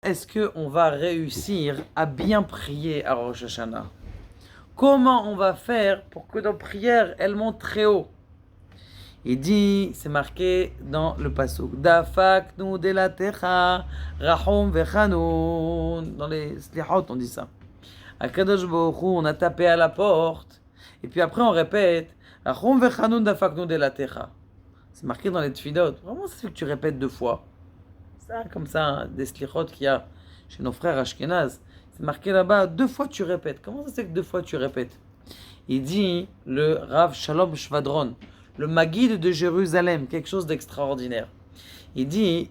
est-ce qu'on va réussir à bien prier à Rosh Hashanah? Comment on va faire pour que nos prières, elles montent très haut? Il dit, c'est marqué dans le pasuk, Dafaknu delatecha, Rahum vechanun. Dans les slihot, on dit ça. À Kadosh Baruch Hu, on a tapé à la porte, et puis après on répète, Rahum vechanun dafaknu delatecha. C'est marqué dans les tfilot. Vraiment, c'est ce que tu répètes deux fois. Ça, comme ça, hein, des slihot qu'il y a chez nos frères Ashkenaz. C'est marqué là-bas, deux fois tu répètes. Comment ça c'est que deux fois tu répètes? Il dit, le Rav Shalom Shvadron, le Maguide de Jérusalem, quelque chose d'extraordinaire. Il dit,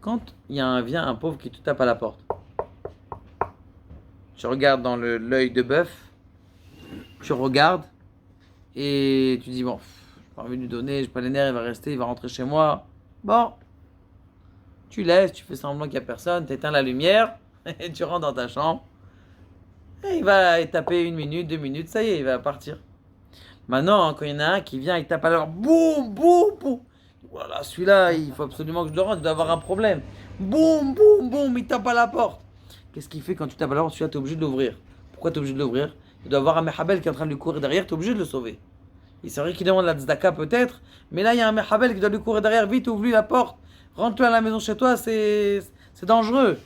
quand vient un pauvre qui te tape à la porte, tu regardes dans l'œil de bœuf, tu regardes, et tu dis, bon, j'ai pas envie de lui donner, j'ai pas les nerfs, il va rester, il va rentrer chez moi. Bon, tu laisses, tu fais semblant qu'il n'y a personne, tu éteins la lumière, et tu rentres dans ta chambre. Et il va taper 1 minute, 2 minutes, ça y est, il va partir. Maintenant, quand il y en a un qui vient, il tape à l'heure, boum, boum, boum. Voilà, celui-là, il faut absolument que je le rentre, il doit avoir un problème. Boum, boum, boum, il tape à la porte. Qu'est-ce qu'il fait quand tu tapes à la porte? Celui-là, tu es obligé de l'ouvrir. Pourquoi tu es obligé de l'ouvrir? Il doit avoir un mehabel qui est en train de lui courir derrière, tu es obligé de le sauver. Et c'est vrai qu'il demande la tzedaka peut-être, mais là, il y a un mehabel qui doit lui courir derrière, vite, ouvre-lui la porte. Rentre-toi à la maison chez toi, c'est dangereux.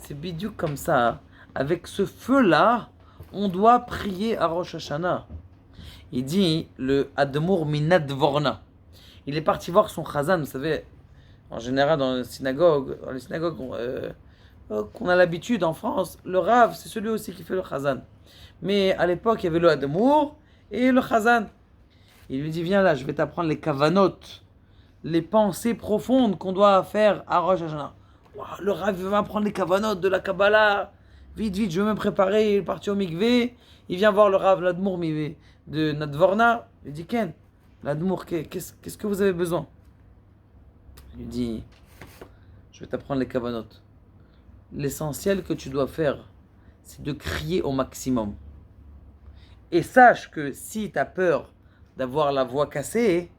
C'est bidou comme ça. Avec ce feu-là, on doit prier à Rosh Hashanah. Il dit le Admour Minadvorna. Il est parti voir son chazan, vous savez, en général dans les synagogues qu'on a l'habitude en France, le Rav, c'est celui aussi qui fait le chazan. Mais à l'époque, il y avait le Admour et le chazan. Il lui dit, viens là, je vais t'apprendre les kavanot, les pensées profondes qu'on doit faire à Rosh Hashanah. Wow, le Rav veut m'apprendre les kavanot de la Kabbalah. Vite, vite, je veux me préparer, il est parti au mikvé. Il vient voir le Rav, l'Admour de Nadvorna. Il dit, Ken, l'Admour, qu'est-ce que vous avez besoin? Il lui dit, je vais t'apprendre les kavanot. L'essentiel que tu dois faire, c'est de crier au maximum. Et sache que si tu as peur d'avoir la voix cassée,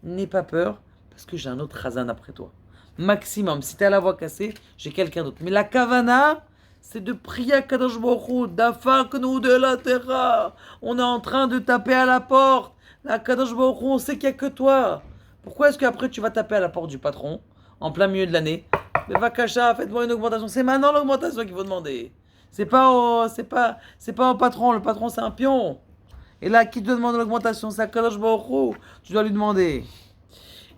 n'aie pas peur, parce que j'ai un autre Chazan après toi. Maximum, si tu as la voix cassée, j'ai quelqu'un d'autre. Mais la kavana, c'est de prier à Kadosh Baruch Hu, Dafaknu de la terra. On est en train de taper à la porte. La Kadosh Baruch Hu, on sait qu'il n'y a que toi. Pourquoi est-ce qu'après tu vas taper à la porte du patron, en plein milieu de l'année? Mais Vakasha, faites-moi une augmentation. C'est maintenant l'augmentation qu'il faut demander. C'est pas au patron. Le patron, c'est un pion. Et là, qui te demande l'augmentation? C'est à Kadosh Baruch Hu. Tu dois lui demander.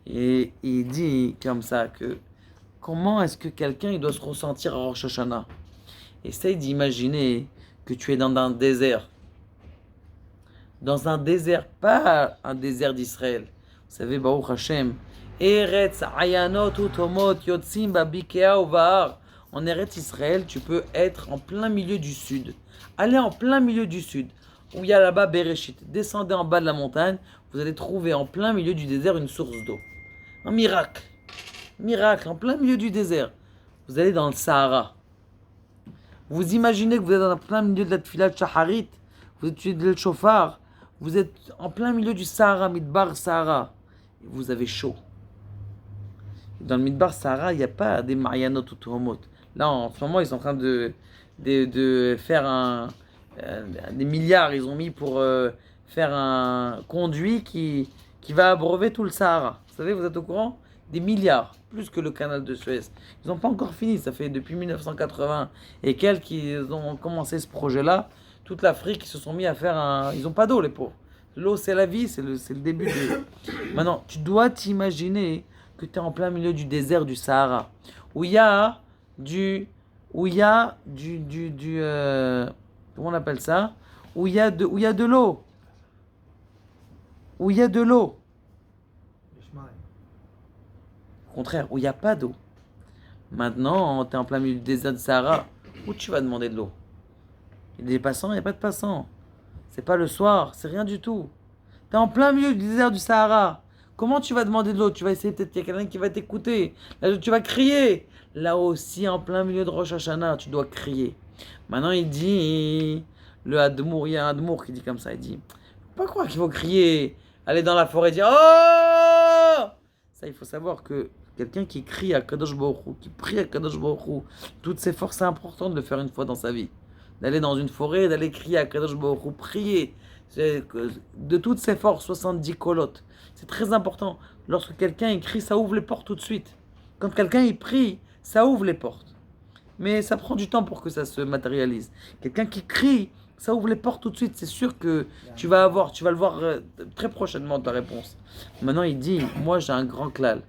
Et il dit comme ça que comment est-ce que quelqu'un il doit se ressentir à Rosh Hashanah? Essaye d'imaginer que tu es dans un désert. Dans un désert, pas un désert d'Israël. Vous savez, Baruch Hashem, Eretz Ayanot Utomot Yotzim Babikea Uvar. En Eretz Israël, tu peux être en plein milieu du sud. Allez en plein milieu du sud, où il y a là-bas Bereshit. Descendez en bas de la montagne, vous allez trouver en plein milieu du désert une source d'eau. Un miracle. Miracle, en plein milieu du désert. Vous allez dans le Sahara. Vous imaginez que vous êtes en plein milieu de la Tfilat Shaharit, vous étudiez le chauffard, vous êtes en plein milieu du Sahara, Midbar Sahara, et vous avez chaud. Dans le Midbar Sahara, il n'y a pas des Marianot ou Tuhomot. Là, en ce moment, ils sont en train de faire des milliards, ils ont mis pour faire un conduit qui va abreuver tout le Sahara. Vous savez, vous êtes au courant? Des milliards, plus que le canal de Suez. Ils n'ont pas encore fini, ça fait depuis 1980 et quelques qu'ils ont commencé ce projet-là. Toute l'Afrique, ils se sont mis à faire un... Ils n'ont pas d'eau, les pauvres. L'eau, c'est la vie, c'est le début de... Maintenant, tu dois t'imaginer que tu es en plein milieu du désert du Sahara, où il y a comment on appelle ça? Où il y a de l'eau. Où il y a de l'eau. Au contraire, où il n'y a pas d'eau. Maintenant, tu es en plein milieu du désert du Sahara. Où tu vas demander de l'eau? Il y a des passants, il n'y a pas de passants. C'est pas le soir, c'est rien du tout. Tu es en plein milieu du désert du Sahara. Comment tu vas demander de l'eau? Tu vas essayer, peut-être qu'il y a quelqu'un qui va t'écouter. Là, tu vas crier. Là aussi, en plein milieu de Rosh Hashanah, tu dois crier. Maintenant, il dit, le Admour, il y a un Admour qui dit comme ça, il dit, faut pas croire qu'il faut crier, aller dans la forêt et dire, oh! Ça, il faut savoir que Quelqu'un qui crie à Kadosh Baruch Hu, qui prie à Kadosh Baruch Hu, toutes ses forces, c'est important de le faire une fois dans sa vie. D'aller dans une forêt, d'aller crier à Kadosh Baruch Hu, prier de toutes ses forces, 70 colottes. C'est très important. Lorsque quelqu'un écrit, ça ouvre les portes tout de suite. Quand quelqu'un il prie, ça ouvre les portes. Mais ça prend du temps pour que ça se matérialise. Quelqu'un qui crie, ça ouvre les portes tout de suite. C'est sûr que tu vas le voir très prochainement ta réponse. Maintenant il dit, moi j'ai un grand klal.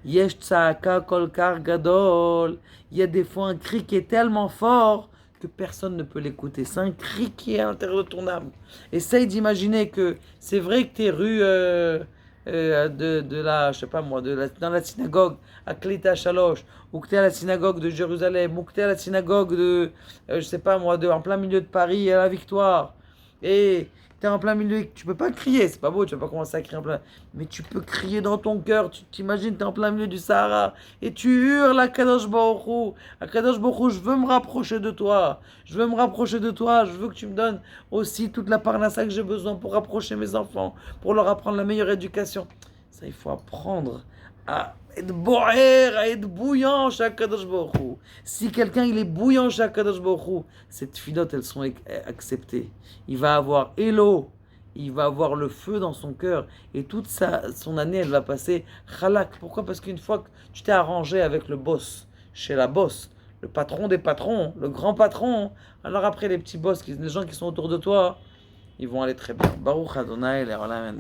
Yesh tsa'aka kol kar gadol. Il y a des fois un cri qui est tellement fort que personne ne peut l'écouter. C'est un cri qui est à l'intérieur de ton âme. Essaye d'imaginer que c'est vrai que tes rues de la, je sais pas moi, dans la synagogue à Klita Shalosh, ou que tu es à la synagogue de Jérusalem, ou que tu es à la synagogue de, je sais pas moi, en plein milieu de Paris à la Victoire, et tu es en plein milieu, tu peux pas crier, c'est pas beau, tu vas pas commencer à crier en plein, mais tu peux crier dans ton cœur, tu t'imagines, tu es en plein milieu du Sahara, et tu hurles à Kadosh Baruch Hu, je veux me rapprocher de toi, je veux que tu me donnes aussi toute la parnassa que j'ai besoin pour rapprocher mes enfants, pour leur apprendre la meilleure éducation. Ça, il faut apprendre à être boher, à être bouillant chez Kadosh Baruch Hu. Si quelqu'un il est bouillant chez Kadosh Baruch Hu, ces tfilotes elles sont acceptées. Il va avoir Elo, il va avoir le feu dans son cœur et toute son année elle va passer chalak. Pourquoi? Parce qu'une fois que tu t'es arrangé avec le boss, chez la boss, le patron des patrons, le grand patron, alors après les petits boss, les gens qui sont autour de toi, ils vont aller très bien. Baruch Adonai, les Olam.